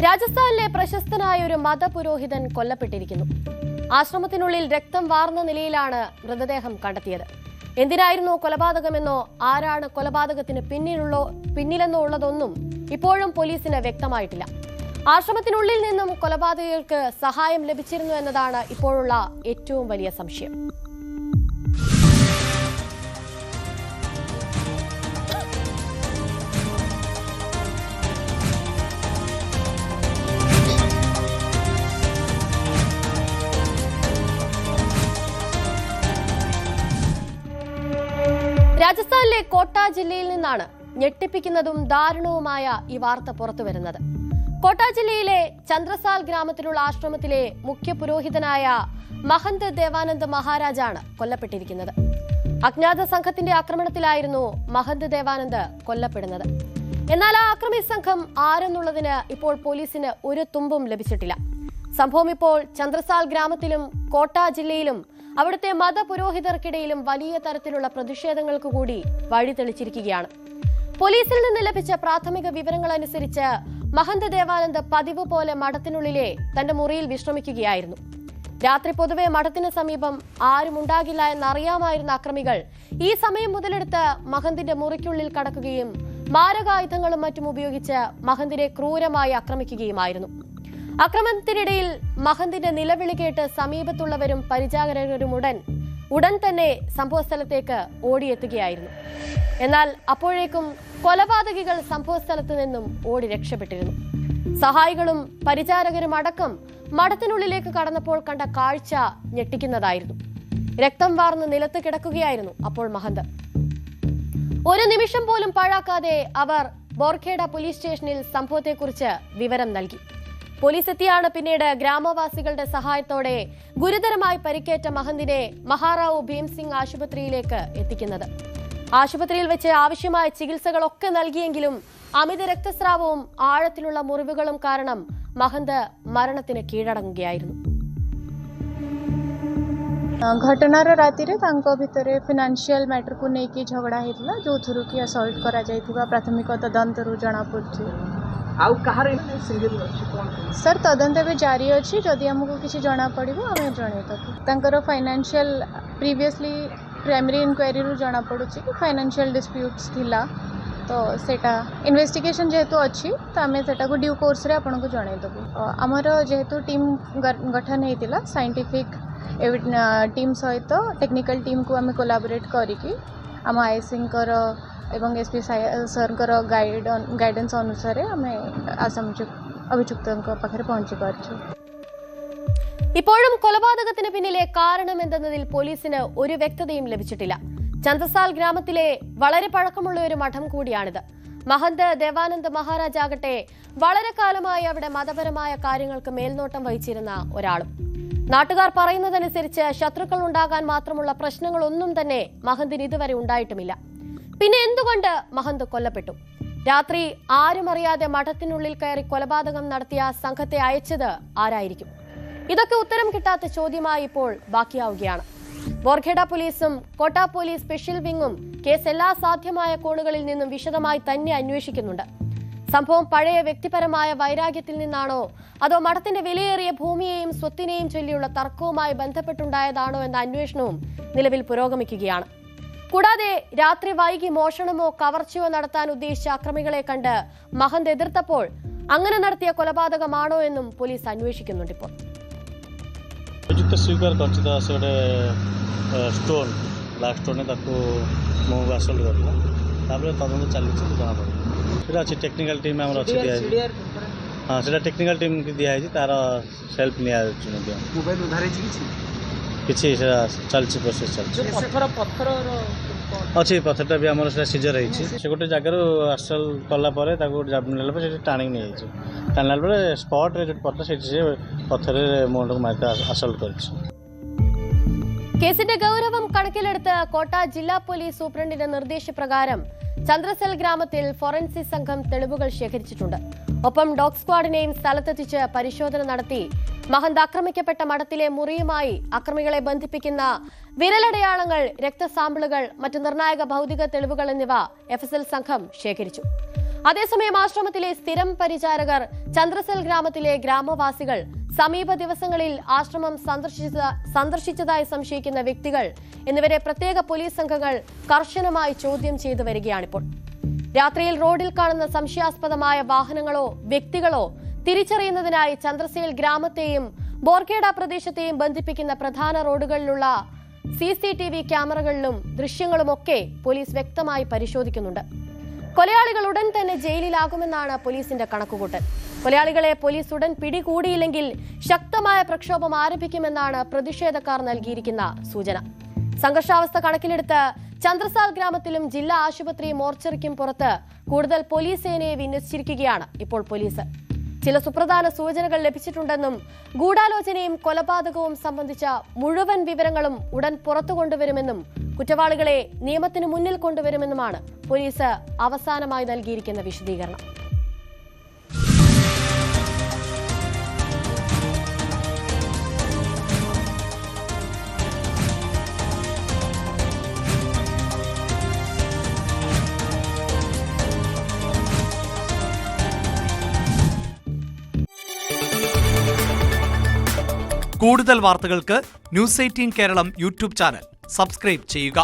രാജസ്ഥാനിലെ പ്രശസ്തനായ ഒരു മതപുരോഹിതൻ കൊല്ലപ്പെട്ടിരിക്കുന്നു. ആശ്രമത്തിനുള്ളിൽ രക്തം വാർന്ന നിലയിലാണ് മൃതദേഹം കണ്ടെത്തിയത്. എന്തിനായിരുന്നു കൊലപാതകമെന്നോ ആരാണ് കൊലപാതകത്തിന് പിന്നിലെന്നോ ഉള്ളതൊന്നും ഇപ്പോഴും പോലീസിന് വ്യക്തമായിട്ടില്ല. ആശ്രമത്തിനുള്ളിൽ നിന്നും കൊലപാതകികൾക്ക് സഹായം ലഭിച്ചിരുന്നു എന്നതാണ് ഇപ്പോഴുള്ള ഏറ്റവും വലിയ സംശയം. രാജസ്ഥാനിലെ കോട്ട ജില്ലയിൽ നിന്നാണ് ഞെട്ടിപ്പിക്കുന്നതും ദാരുണവുമായ ഈ വാർത്ത പുറത്തുവരുന്നത്. കോട്ട ജില്ലയിലെ ചന്ദ്രസാൽ ഗ്രാമത്തിലുള്ള ആശ്രമത്തിലെ മുഖ്യ പുരോഹിതനായ മഹന്ത് ദേവാനന്ദ് മഹാരാജാണ് കൊല്ലപ്പെട്ടിരിക്കുന്നത്. അജ്ഞാത സംഘത്തിന്റെ ആക്രമണത്തിലായിരുന്നു മഹന്ത് ദേവാനന്ദ് കൊല്ലപ്പെടുന്നത്. എന്നാൽ ആ ആക്രമി സംഘം ആരെന്നുള്ളതിന് ഇപ്പോൾ പോലീസിന് ഒരു തുമ്പും ലഭിച്ചിട്ടില്ല. സംഭവം ഇപ്പോൾ ചന്ദ്രസാൽ ഗ്രാമത്തിലും കോട്ട ജില്ലയിലും അവിടുത്തെ മതപുരോഹിതർക്കിടയിലും വലിയ തരത്തിലുള്ള പ്രതിഷേധങ്ങൾക്ക് കൂടി വഴി തെളിച്ചിരിക്കുകയാണ്. പോലീസിൽ നിന്ന് ലഭിച്ച പ്രാഥമിക വിവരങ്ങൾ അനുസരിച്ച് മഹന്ത് ദേവാനന്ദ് പതിവ് പോലെ മഠത്തിനുള്ളിലെ തന്റെ മുറിയിൽ വിശ്രമിക്കുകയായിരുന്നു. രാത്രി പൊതുവെ മഠത്തിന് സമീപം ആരും ഉണ്ടാകില്ല എന്നറിയാമായിരുന്ന അക്രമികൾ ഈ സമയം മുതലെടുത്ത് മഹന്തിന്റെ മുറിക്കുള്ളിൽ കടക്കുകയും മാരകായുധങ്ങളും മറ്റും ഉപയോഗിച്ച് മഹന്തിനെ ക്രൂരമായി ആക്രമിക്കുകയുമായിരുന്നു. ആക്രമണത്തിനിടയിൽ മഹന്തിന്റെ നിലവിളി കേട്ട് സമീപത്തുള്ളവരും പരിചാരകരും ഉടൻ തന്നെ സംഭവസ്ഥലത്തേക്ക് ഓടിയെത്തുകയായിരുന്നു. എന്നാൽ അപ്പോഴേക്കും കൊലപാതകികൾ സംഭവസ്ഥലത്ത് നിന്നും ഓടി രക്ഷപ്പെട്ടിരുന്നു. സഹായികളും പരിചാരകരും അടക്കം മഠത്തിനുള്ളിലേക്ക് കടന്നപ്പോൾ കണ്ട കാഴ്ച ഞെട്ടിക്കുന്നതായിരുന്നു. രക്തം വാർന്ന് നിലത്ത് കിടക്കുകയായിരുന്നു അപ്പോൾ മഹന്ത്. ഒരു നിമിഷം പോലും പാഴാക്കാതെ അവർ ബോർഖേഡ പോലീസ് സ്റ്റേഷനിൽ സംഭവത്തെക്കുറിച്ച് വിവരം നൽകി. പോലീസ് എത്തിയാണ് പിന്നീട് ഗ്രാമവാസികളുടെ സഹായത്തോടെ ഗുരുതരമായി പരിക്കേറ്റ മഹന്തിനെ മഹാറാവു ഭീംസിംഗ് ആശുപത്രിയിലേക്ക് എത്തിക്കുന്നത്. ആശുപത്രിയിൽ വെച്ച് ആവശ്യമായ ചികിത്സകളൊക്കെ നൽകിയെങ്കിലും അമിത രക്തസ്രാവവും ആഴത്തിലുള്ള മുറിവുകളും കാരണം മഹന്ത് മരണത്തിന് കീഴടങ്ങുകയായിരുന്നു. घटनार राति भितर फाइनेंशियल मैटर को लेकिन झगड़ा होता जो थ्रू कि असल्ट करा प्राथमिक तदंत जना पड़ी सर तदंत भी जारी अच्छी जदि आमको किसी जना पड़ो आम जनईदेबू फाइनेंशियल प्रीवियसली प्राइमरी इनक्वारी जना पड़ू कि फाइनेंशियल डिस्प्यूट्स थिला तो सेटा इन्वेस्टिगेशन जेहेतु अच्छी तो आम से ड्यू कोर्स रे आपन को जनईदेबू आमर जेहेतु टीम गठन होता साइंटिफिक टीम सहित टेक्निकल टीम को आम कोलाबोरेट करिकी आम आईएससी एवं एसपी सर गाइडेंस अनुसार आम अभियुक्त पाखे पहुंची पार्छु. ഇപ്പോഴും കൊലപാതകത്തിന് പിന്നിലെ കാരണമെന്തെന്നതിൽ പോലീസിന് ഒരു വ്യക്തതയും ലഭിച്ചിട്ടില്ല. ചന്ദ്രസാൽ ഗ്രാമത്തിലെ വളരെ പഴക്കമുള്ള ഒരു മഠം കൂടിയാണിത്. മഹന്ത് ദേവാനന്ദ് മഹാരാജാകട്ടെ വളരെ കാലമായി അവിടെ മതപരമായ കാര്യങ്ങൾക്ക് മേൽനോട്ടം വഹിച്ചിരുന്ന ഒരാളും. നാട്ടുകാർ പറയുന്നതനുസരിച്ച് ശത്രുക്കൾ ഉണ്ടാകാൻ മാത്രമുള്ള പ്രശ്നങ്ങളൊന്നും തന്നെ മഹന്തിന് ഇതുവരെ ഉണ്ടായിട്ടുമില്ല. പിന്നെ എന്തുകൊണ്ട് മഹന്ത് കൊല്ലപ്പെട്ടു? രാത്രി ആരും അറിയാതെ മഠത്തിനുള്ളിൽ കയറി കൊലപാതകം നടത്തിയ സംഘത്തെ അയച്ചത് ആരായിരിക്കും? ഇതൊക്കെ ഉത്തരം കിട്ടാത്ത ചോദ്യമായി ഇപ്പോൾ ബാക്കിയാവുകയാണ്. ബോർഖേഡ പോലീസും കോട്ട പോലീസ് സ്പെഷ്യൽ വിങ്ങും കേസ് എല്ലാ സാധ്യമായ കോണുകളിൽ നിന്നും വിശദമായി തന്നെ അന്വേഷിക്കുന്നുണ്ട്. സംഭവം പഴയ വ്യക്തിപരമായ വൈരാഗ്യത്തിൽ നിന്നാണോ അതോ മഠത്തിന്റെ വിലയേറിയ ഭൂമിയെയും സ്വത്തിനെയും ചൊല്ലിയുള്ള തർക്കവുമായി ബന്ധപ്പെട്ടുണ്ടായതാണോ എന്ന അന്വേഷണവും നിലവിൽ പുരോഗമിക്കുകയാണ്. കൂടാതെ രാത്രി വൈകി മോഷണമോ കവർച്ചയോ നടത്താൻ ഉദ്ദേശിച്ച അക്രമികളെ കണ്ട് മഹന്ത് എതിർത്തപ്പോൾ അങ്ങനെ നടത്തിയ കൊലപാതകമാണോ എന്നും പോലീസ് അന്വേഷിക്കുന്നുണ്ട്. ഇപ്പോൾ स्वीकार स्टोन ब्लाक स्टोन आसल तदंत चली जना पड़ा अच्छी टेक्निकल टीम आम अच्छी दिखाई हाँ से टेक्निकल टीम की दिखाई तार हेल्प नि किसी चलती प्रोसेस चलती अच्छी पत्थरटा भी आम सीजर होती गोटे जगार आसल कलापर टाणी नहीं टाणला स्पट जो पत्थर से पत्थर मुंड मार असल्ट कर. കേസിന്റെ ഗൗരവം കണക്കിലെടുത്ത് കോട്ട ജില്ലാ പോലീസ് സൂപ്രണ്ടിന്റെ നിർദ്ദേശപ്രകാരം ചന്ദ്രസൽ ഗ്രാമത്തിൽ ഫോറൻസിക് സംഘം തെളിവുകൾ ശേഖരിച്ചിട്ടുണ്ട്. ഒപ്പം ഡോഗ് സ്ക്വാഡിനെയും സ്ഥലത്തെത്തിച്ച് പരിശോധന നടത്തി മഹന്ത് ആക്രമിക്കപ്പെട്ട മഠത്തിലെ മുറിയുമായി അക്രമികളെ ബന്ധിപ്പിക്കുന്ന വിരലടയാളങ്ങൾ, രക്തസാമ്പിളുകൾ, മറ്റ് നിർണായക ഭൗതിക തെളിവുകൾ എന്നിവ എഫ്എസ്എൽ സംഘം ശേഖരിച്ചു. അതേസമയം ആശ്രമത്തിലെ സ്ഥിരം പരിചാരകർ, ചന്ദ്രസൽ ഗ്രാമത്തിലെ ഗ്രാമവാസികൾ, സമീപ ദിവസങ്ങളിൽ ആശ്രമം സന്ദർശിച്ചതായി സംശയിക്കുന്ന വ്യക്തികൾ എന്നിവരെ പ്രത്യേക പോലീസ് സംഘങ്ങൾ കർശനമായി ചോദ്യം ചെയ്തു വരികയാണിപ്പോൾ. രാത്രിയിൽ റോഡിൽ കാണുന്ന സംശയാസ്പദമായ വാഹനങ്ങളോ വ്യക്തികളോ തിരിച്ചറിയുന്നതിനായി ചന്ദ്രസേൽ ഗ്രാമത്തെയും ബോർഖേഡ പ്രദേശത്തെയും ബന്ധിപ്പിക്കുന്ന പ്രധാന റോഡുകളിലുള്ള CCTV ക്യാമറകളിലും ദൃശ്യങ്ങളുമൊക്കെ പോലീസ് വ്യക്തമായി പരിശോധിക്കുന്നുണ്ട്. കൊലയാളികൾ ഉടൻ തന്നെ ജയിലിലാകുമെന്നാണ് പോലീസിന്റെ കണക്കുകൂട്ടൽ. കൊലയാളികളെ പോലീസ് ഉടൻ പിടികൂടിയില്ലെങ്കിൽ ശക്തമായ പ്രക്ഷോഭം ആരംഭിക്കുമെന്നാണ് പ്രതിഷേധക്കാർ നൽകിയിരിക്കുന്ന സൂചന. സംഘർഷാവസ്ഥ കണക്കിലെടുത്ത് ചന്ദ്രസാൽ ഗ്രാമത്തിലും ജില്ലാ ആശുപത്രി മോർച്ചറിക്കും പുറത്ത് കൂടുതൽ പോലീസ് സേനയെ വിന്യസിച്ചിരിക്കുകയാണ് ഇപ്പോൾ പോലീസ്. ചില സുപ്രധാന സൂചനകൾ ലഭിച്ചിട്ടുണ്ടെന്നും ഗൂഢാലോചനയും കൊലപാതകവും സംബന്ധിച്ച മുഴുവൻ വിവരങ്ങളും ഉടൻ പുറത്തു കൊണ്ടുവരുമെന്നും കുറ്റവാളികളെ നിയമത്തിന് മുന്നിൽ കൊണ്ടുവരുമെന്നുമാണ് പോലീസ് അവസാനമായി നൽകിയിരിക്കുന്ന വിശദീകരണം. കൂടുതൽ വാർത്തകൾക്ക് News 18 Keralam YouTube channel subscribe ചെയ്യുക.